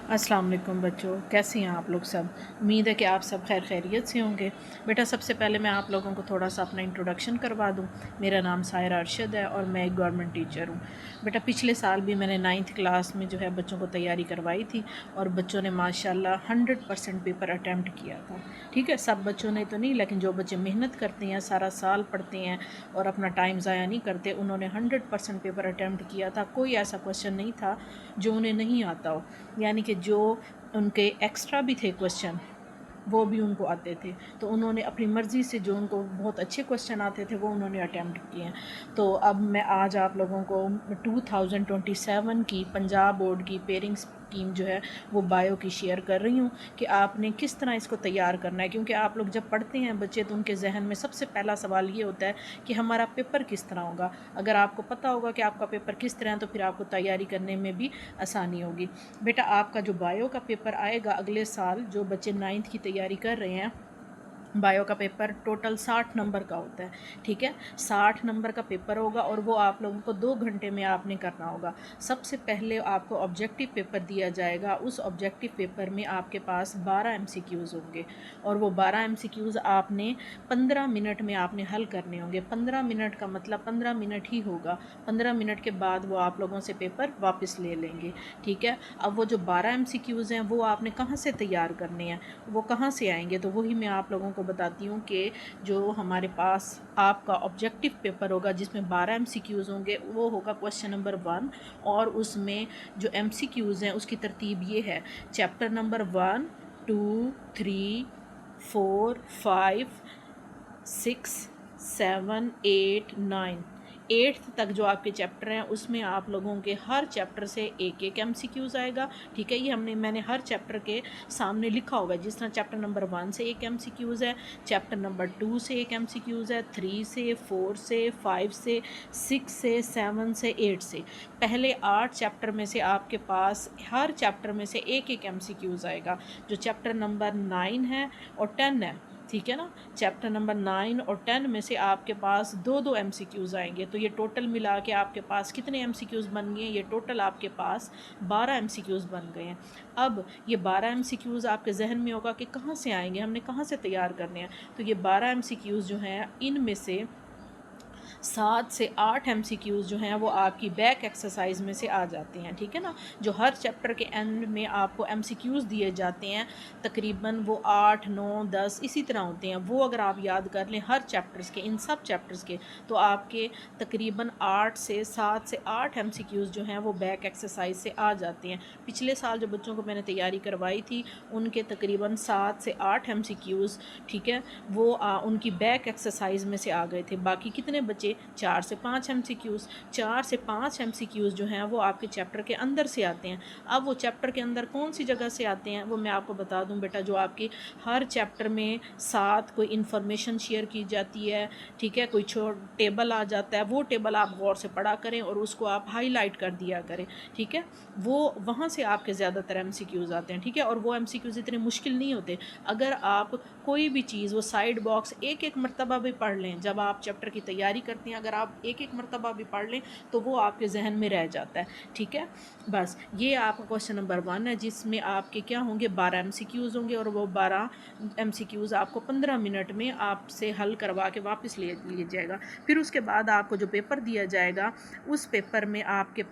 अस्सलाम वालेकुम बच्चों, कैसे हैं आप लोग सब। उम्मीद है कि आप सब खैर खैरियत से होंगे। बेटा सबसे पहले मैं आप लोगों को थोड़ा सा अपना इंट्रोडक्शन करवा दूं। मेरा नाम सायरा अरशद है और मैं एक गवर्नमेंट टीचर हूं। बेटा पिछले साल भी मैंने 9th क्लास में जो है बच्चों को तैयारी करवाई थी और बच्चों ने माशाल्लाह 100% पेपर अटैम्प्ट किया था। ठीक है, सब बच्चों ने तो नहीं, लेकिन जो बच्चे मेहनत करते हैं, सारा साल पढ़ते हैं और अपना टाइम ज़ाया नहीं करते, उन्होंने 100% पेपर अटैम्प्ट किया था। कोई ऐसा क्वेश्चन नहीं था जो उन्हें नहीं आता हो, यानी कि जो उनके एक्स्ट्रा भी थे क्वेश्चन वो भी उनको आते थे। तो उन्होंने अपनी मर्ज़ी से जो उनको बहुत अच्छे क्वेश्चन आते थे वो उन्होंने अटैम्प्ट किए हैं। तो अब मैं आज आप लोगों को 2027 की पंजाब बोर्ड की पेयरिंग स्कीम जो है वो बायो की शेयर कर रही हूँ कि आपने किस तरह इसको तैयार करना है। क्योंकि आप लोग जब पढ़ते हैं बच्चे तो उनके जहन में सबसे पहला सवाल ये होता है कि हमारा पेपर किस तरह होगा। अगर आपको पता होगा कि आपका पेपर किस तरह है तो फिर आपको तैयारी करने में भी आसानी होगी। बेटा आपका जो बायो का पेपर आएगा अगले साल, जो बच्चे 9th की तैयारी कर रहे हैं, बायो का पेपर टोटल 60 नंबर का होता है। ठीक है, 60 नंबर का पेपर होगा और वो आप लोगों को 2 घंटे में आपने करना होगा। सबसे पहले आपको ऑब्जेक्टिव पेपर दिया जाएगा। उस ऑब्जेक्टिव पेपर में आपके पास 12 एमसीक्यूज़ होंगे और वो 12 एमसीक्यूज़ आपने 15 मिनट में आपने हल करने होंगे। 15 मिनट का मतलब 15 मिनट ही होगा। 15 मिनट के बाद वो आप लोगों से पेपर वापस ले लेंगे। ठीक है, अब वो जो 12 एमसीक्यूज़ हैं वो आपने कहाँ से तैयार करने हैं, वो कहाँ से आएंगे, तो वही मैं आप लोगों को बताती हूँ कि जो हमारे पास आपका ऑब्जेक्टिव पेपर होगा जिसमें 12 एमसीक्यूज़ होंगे, वो होगा क्वेश्चन नंबर 1। और उसमें जो एमसीक्यूज़ हैं उसकी तरतीब ये है: चैप्टर नंबर 1, 2, 3, 4, 5, 6, 7, 8, 9, 8th तक जो आपके चैप्टर हैं उसमें आप लोगों के हर चैप्टर से एक एक एमसीक्यूज़ आएगा। ठीक है, ये मैंने हर चैप्टर के सामने लिखा होगा। जिस तरह चैप्टर नंबर 1 से एक एमसीक्यूज़ है, चैप्टर नंबर 2 से एक एमसीक्यूज़ है, 3 से, 4 से, 5 से, 6 से, 7 से, 8 से। पहले 8 चैप्टर में से आपके पास हर चैप्टर में से एक एक एमसीक्यूज़ आएगा। जो चैप्टर नंबर 9 है और 10 है, ठीक है ना, चैप्टर नंबर 9 और 10 में से आपके पास 2-2 एमसीक्यूज़ आएंगे। तो ये टोटल मिला के आपके पास कितने एमसीक्यूज़ बन गए हैं? ये टोटल आपके पास 12 एमसीक्यूज़ बन गए हैं। अब ये 12 एमसीक्यूज़ आपके जहन में होगा कि कहाँ से आएंगे, हमने कहाँ से तैयार करने हैं। तो ये 12 एमसीक्यूज़ जो हैं इनमें से 7 से 8 एमसीक्यूज़ जो हैं वो आपकी बैक एक्सरसाइज में से आ जाते हैं। ठीक है ना, जो हर चैप्टर के एंड में आपको एमसीक्यूज़ दिए जाते हैं, तकरीबन वो 8, 9, 10 इसी तरह होते हैं। वो अगर आप याद कर लें हर चैप्टर्स के, इन सब चैप्टर्स के, तो आपके तकरीबन 7 से 8 एमसीक्यूज़ जो हैं वो बैक एक्सरसाइज से आ जाते हैं। पिछले साल जो बच्चों को मैंने तैयारी करवाई थी उनके तकरीबन 7 से 8 एमसीक्यूज़, ठीक है, वो उनकी बैक एक्सरसाइज में से आ गए थे। बाकी कितने बचे? 4 से 5 एमसीक्यूज़। 4 से 5 एमसीक्यूज़ जो हैं वो आपके चैप्टर के अंदर से आते हैं। अब वो चैप्टर के अंदर कौन सी जगह से आते हैं वो मैं आपको बता दूं बेटा। जो आपकी हर चैप्टर में साथ कोई इन्फॉर्मेशन शेयर की जाती है, ठीक है, कोई टेबल आ जाता है, वो टेबल आप गौर से पढ़ा करें और उसको आप हाईलाइट कर दिया करें। ठीक है, वो वहाँ से आपके ज़्यादातर एमसीक्यूज़ आते हैं। ठीक है, और वो एमसीक्यूज़ इतने मुश्किल नहीं होते। अगर आप कोई भी चीज़ वो साइड बॉक्स एक एक मरतबा भी पढ़ लें, जब आप चैप्टर की तैयारी करते हैं अगर आप एक एक मरतबा भी पढ़ लें तो वो आपके जहन में रह जाता है। ठीक है, बस ये आपका क्वेश्चन नंबर 1 है जिसमें आपके क्या होंगे, 12 एमसीक्यूज़ होंगे और वो 12 एमसीक्यूज़ आपको 15 मिनट में आपसे हल करवा के वापस ले लिया जाएगा। फिर उसके बाद आपको जो पेपर दिया जाएगा उस पेपर में आपके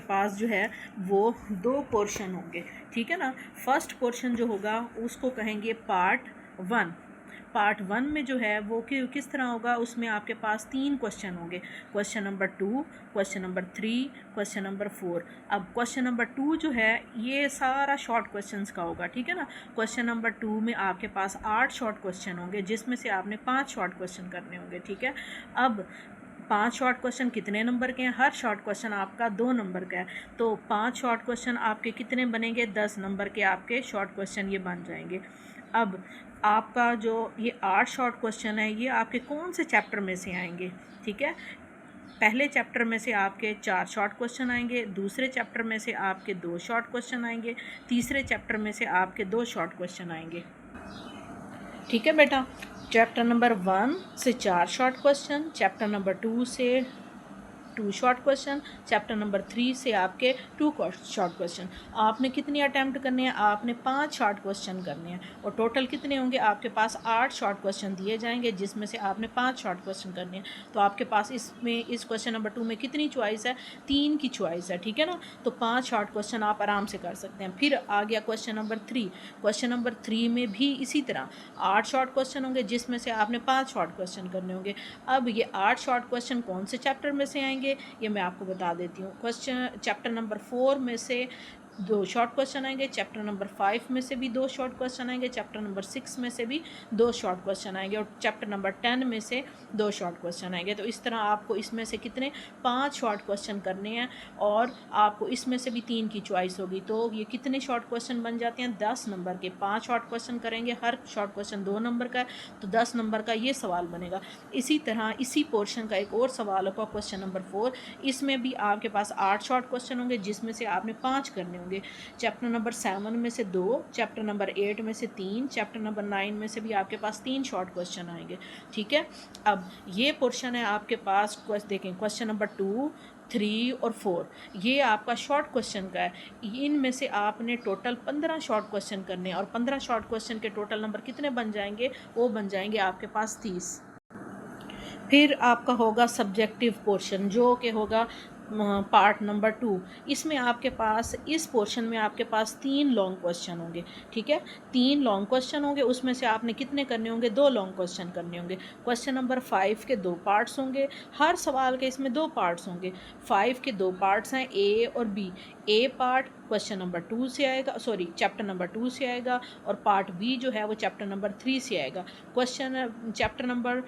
पास जो है वो 2 पोर्शन होंगे। ठीक है ना, फर्स्ट पोर्शन जो होगा उसको कहेंगे पार्ट 1। पार्ट 1 में जो है वो किस तरह होगा, उसमें आपके पास 3 क्वेश्चन होंगे। Question number 2, question number 3, question number 4। अब क्वेश्चन नंबर 2 जो है ये सारा शॉर्ट क्वेश्चंस का होगा। ठीक है ना, क्वेश्चन नंबर 2 में आपके पास 8 शॉर्ट क्वेश्चन होंगे जिसमें से आपने 5 शॉर्ट क्वेश्चन करने होंगे। ठीक है, अब 5 शॉर्ट क्वेश्चन कितने नंबर के हैं? हर शॉर्ट क्वेश्चन आपका 2 नंबर का है। तो 5 शॉर्ट क्वेश्चन आपके कितने बनेंगे? 10 नंबर के आपके शॉर्ट क्वेश्चन ये बन जाएंगे। अब आपका जो ये 8 शॉर्ट क्वेश्चन है ये आपके कौन से चैप्टर में से आएंगे? ठीक है, पहले चैप्टर में से आपके 4 शॉर्ट क्वेश्चन आएंगे, दूसरे चैप्टर में से आपके 2 शॉर्ट क्वेश्चन आएंगे, तीसरे चैप्टर में से आपके 2 शॉर्ट क्वेश्चन आएंगे। ठीक है बेटा, चैप्टर नंबर 1 से 4 शॉर्ट क्वेश्चन, चैप्टर नंबर 2 से 2 शॉर्ट क्वेश्चन, चैप्टर नंबर 3 से आपके 2 शॉर्ट क्वेश्चन। आपने कितनी अटैम्प्ट करने हैं? आपने 5 शॉर्ट क्वेश्चन करने हैं और टोटल कितने होंगे? आपके पास 8 शॉर्ट क्वेश्चन दिए जाएंगे जिसमें से आपने 5 शॉर्ट क्वेश्चन करने हैं। तो आपके पास इसमें इस क्वेश्चन नंबर 2 में कितनी चॉइस है? 3 की चॉइस है, ठीक है ना। तो 5 शॉर्ट क्वेश्चन आप आराम से कर सकते हैं। फिर आ गया क्वेश्चन नंबर 3। क्वेश्चन नंबर 3 में भी इसी तरह 8 शॉर्ट क्वेश्चन होंगे जिसमें से आपने 5 शॉर्ट क्वेश्चन करने होंगे। अब ये 8 शॉर्ट क्वेश्चन कौन से चैप्टर में से आएंगे ये मैं आपको बता देती हूँ। क्वेश्चन चैप्टर नंबर 4 में से 2 शॉर्ट क्वेश्चन आएंगे, चैप्टर नंबर 5 में से भी 2 शॉर्ट क्वेश्चन आएंगे, चैप्टर नंबर 6 में से भी 2 शॉर्ट क्वेश्चन आएंगे और चैप्टर नंबर 10 में से 2 शॉर्ट क्वेश्चन आएंगे। तो इस तरह आपको इसमें से कितने 5 शॉर्ट क्वेश्चन करने हैं और आपको इसमें से भी 3 की चॉइस होगी। तो ये कितने शॉर्ट क्वेश्चन बन जाते हैं? 10 नंबर के 5 शॉर्ट क्वेश्चन करेंगे, हर शॉर्ट क्वेश्चन 2 नंबर का है, तो 10 नंबर का ये सवाल बनेगा। इसी तरह इसी पोर्शन का एक और सवाल होगा क्वेश्चन नंबर 4। इसमें भी आपके पास 8 शॉर्ट क्वेश्चन होंगे जिसमें से आपने 5 करने होंगे। चैप्टर नंबर 7 में से 2, चैप्टर नंबर 8 में से 3, चैप्टर नंबर 9 में से भी आपके पास 3 शॉर्ट क्वेश्चन आएंगे, ठीक है। अब ये पोर्शन है आपके पास, देखें क्वेश्चन नंबर 2, 3 और 4 ये आपका शॉर्ट क्वेश्चन का है। इनमें से आपने टोटल 15 शॉर्ट क्वेश्चन करने हैं और 15 शॉर्ट क्वेश्चन के टोटल नंबर कितने बन जाएंगे? वो बन जाएंगे आपके पास 30। फिर आपका होगा सब्जेक्टिव पोर्शन जो कि होगा पार्ट नंबर 2। इसमें आपके पास इस पोर्शन में आपके पास 3 लॉन्ग क्वेश्चन होंगे, ठीक है। 3 लॉन्ग क्वेश्चन होंगे, उसमें से आपने कितने करने होंगे? 2 लॉन्ग क्वेश्चन करने होंगे। क्वेश्चन नंबर 5 के 2 पार्ट्स होंगे, हर सवाल के इसमें 2 पार्ट्स होंगे। 5 के 2 पार्ट्स हैं, ए और बी। ए पार्ट क्वेश्चन नंबर 2 से आएगा, सॉरी चैप्टर नंबर 2 से आएगा और पार्ट बी जो है वो चैप्टर नंबर 3 से आएगा। क्वेश्चन चैप्टर नंबर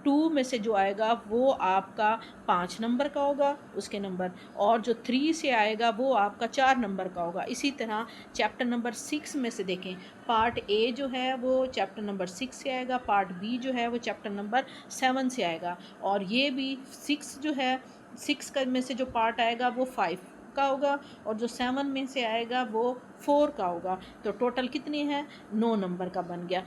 2 में से जो आएगा वो आपका 5 नंबर का होगा उसके नंबर, और जो 3 से आएगा वो आपका 4 नंबर का होगा। इसी तरह चैप्टर नंबर 6 में से देखें, पार्ट ए जो है वो चैप्टर नंबर 6 से आएगा, पार्ट बी जो है वो चैप्टर नंबर 7 से आएगा, और ये भी 6 जो है 6 का में से जो पार्ट आएगा वो 5 का होगा और जो 7 में से आएगा वो 4 का होगा। तो टोटल कितने हैं? 9 नंबर का बन गया,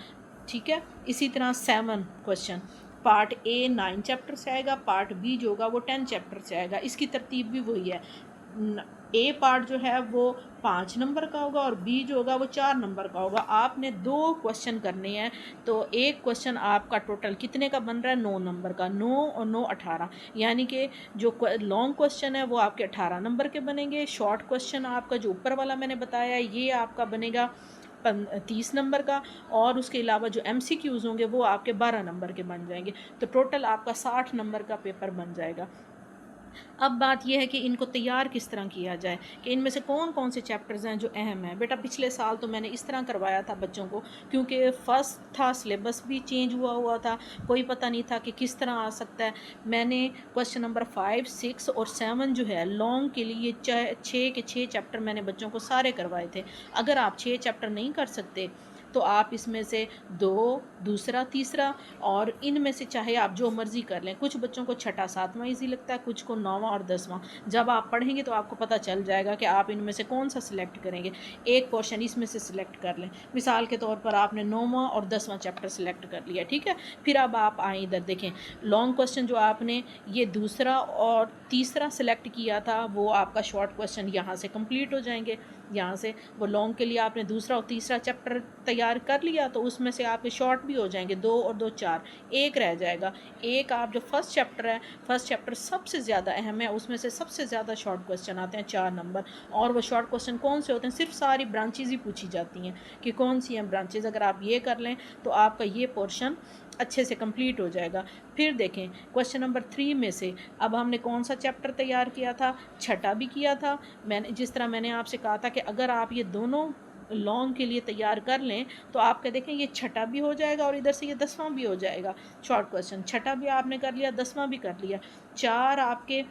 ठीक है। इसी तरह 7 क्वेश्चन, पार्ट ए 9 चैप्टर से आएगा, पार्ट बी जो होगा वो 10 चैप्टर से आएगा। इसकी तरतीब भी वही है, ए पार्ट जो है वो 5 नंबर का होगा और बी जो होगा वो 4 नंबर का होगा। आपने 2 क्वेश्चन करने हैं, तो एक क्वेश्चन आपका टोटल कितने का बन रहा है? 9 नंबर का। 9 और 9 18, यानी कि जो लॉन्ग क्वेश्चन है वो आपके 18 नंबर के बनेंगे। शॉर्ट क्वेश्चन आपका जो ऊपर वाला मैंने बताया ये आपका बनेगा 30 नंबर का, और उसके अलावा जो MCQs होंगे वो आपके 12 नंबर के बन जाएंगे। तो टोटल आपका 60 नंबर का पेपर बन जाएगा। अब बात यह है कि इनको तैयार किस तरह किया जाए, कि इनमें से कौन कौन से चैप्टर्स हैं जो अहम हैं। बेटा पिछले साल तो मैंने इस तरह करवाया था बच्चों को, क्योंकि फ़र्स्ट था, सिलेबस भी चेंज हुआ था, कोई पता नहीं था कि किस तरह आ सकता है। मैंने क्वेश्चन नंबर 5, 6 और 7 जो है लॉन्ग के लिए 6 के 6 चैप्टर मैंने बच्चों को सारे करवाए थे। अगर आप 6 चैप्टर नहीं कर सकते तो आप इसमें से 2, दूसरा, तीसरा, और इनमें से चाहे आप जो मर्ज़ी कर लें। कुछ बच्चों को छठा 7वां ईजी लगता है, कुछ को 9वां और 10वां। जब आप पढ़ेंगे तो आपको पता चल जाएगा कि आप इनमें से कौन सा सिलेक्ट करेंगे। एक पोर्शन इसमें से सिलेक्ट कर लें। मिसाल के तौर पर आपने 9वां और 10वां चैप्टर सिलेक्ट कर लिया, ठीक है। फिर अब आप आए इधर देखें, लॉन्ग क्वेश्चन जो आपने ये दूसरा और तीसरा सिलेक्ट किया था वो आपका शॉर्ट क्वेश्चन यहाँ से कंप्लीट हो जाएंगे। यहाँ से वो लॉन्ग के लिए आपने दूसरा और तीसरा चैप्टर तैयार कर लिया, तो उसमें से आपके शॉर्ट भी हो जाएंगे, 2 और 2 4, एक रह जाएगा। एक आप जो फर्स्ट चैप्टर है, फर्स्ट चैप्टर सबसे ज़्यादा अहम है, उसमें से सबसे ज़्यादा शॉर्ट क्वेश्चन आते हैं 4 नंबर। और वो शॉर्ट क्वेश्चन कौन से होते हैं? सिर्फ सारी ब्रांचेज ही पूछी जाती हैं कि कौन सी हैं ब्रांचेज। अगर आप ये कर लें तो आपका ये पोर्शन अच्छे से कंप्लीट हो जाएगा। फिर देखें क्वेश्चन नंबर 3 में से अब हमने कौन सा चैप्टर तैयार किया था? छठा भी किया था। मैंने जिस तरह मैंने आपसे कहा था कि अगर आप ये दोनों लॉन्ग के लिए तैयार कर लें तो आपका देखें ये छठा भी हो जाएगा और इधर से ये 10वां भी हो जाएगा। शॉर्ट क्वेश्चन छठा भी आपने कर लिया, 10वां भी कर लिया, 4 आपके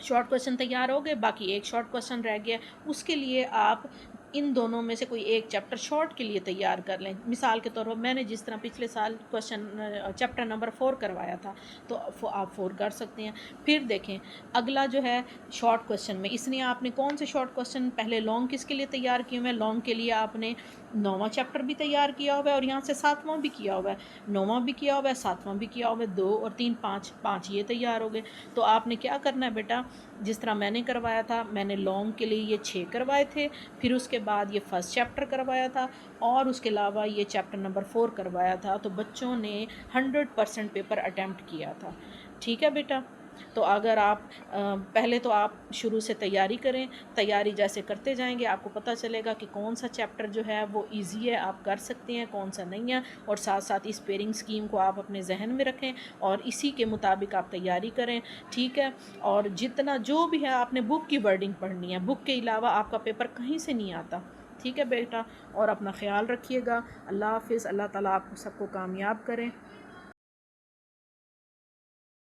शॉर्ट क्वेश्चन तैयार हो गए, बाकी एक शॉर्ट क्वेश्चन रह गया। उसके लिए आप इन दोनों में से कोई एक चैप्टर शॉर्ट के लिए तैयार कर लें। मिसाल के तौर पर मैंने जिस तरह पिछले साल क्वेश्चन चैप्टर नंबर 4 करवाया था, तो आप 4 कर सकते हैं। फिर देखें अगला जो है शॉर्ट क्वेश्चन में, इसलिए आपने कौन से शॉर्ट क्वेश्चन पहले लॉन्ग किसके लिए तैयार किए हुए हैं? लॉन्ग के लिए आपने 9वां चैप्टर भी तैयार किया हुआ है और यहाँ से 7वां भी किया हुआ है, 9वां भी किया हुआ है, 7वां भी किया हुआ है, 2 और 3 5 ये तैयार हो गए। तो आपने क्या करना है बेटा, जिस तरह मैंने करवाया था, मैंने लॉन्ग के लिए ये 6 करवाए थे, फिर उसके बाद ये फर्स्ट चैप्टर करवाया था और उसके अलावा ये चैप्टर नंबर 4 करवाया था। तो बच्चों ने 100% पेपर अटैम्प्ट किया था। ठीक है बेटा। तो अगर आप पहले तो आप शुरू से तैयारी करें, तैयारी जैसे करते जाएंगे आपको पता चलेगा कि कौन सा चैप्टर जो है वो इजी है, आप कर सकते हैं, कौन सा नहीं है। और साथ साथ इस पेयरिंग स्कीम को आप अपने जहन में रखें और इसी के मुताबिक आप तैयारी करें। ठीक है। और जितना जो भी है आपने बुक की वर्डिंग पढ़नी है, बुक के अलावा आपका पेपर कहीं से नहीं आता। ठीक है बेटा। और अपना ख्याल रखिएगा। अल्लाह हाफिज़। अल्लाह ताला आप सबको कामयाब करें।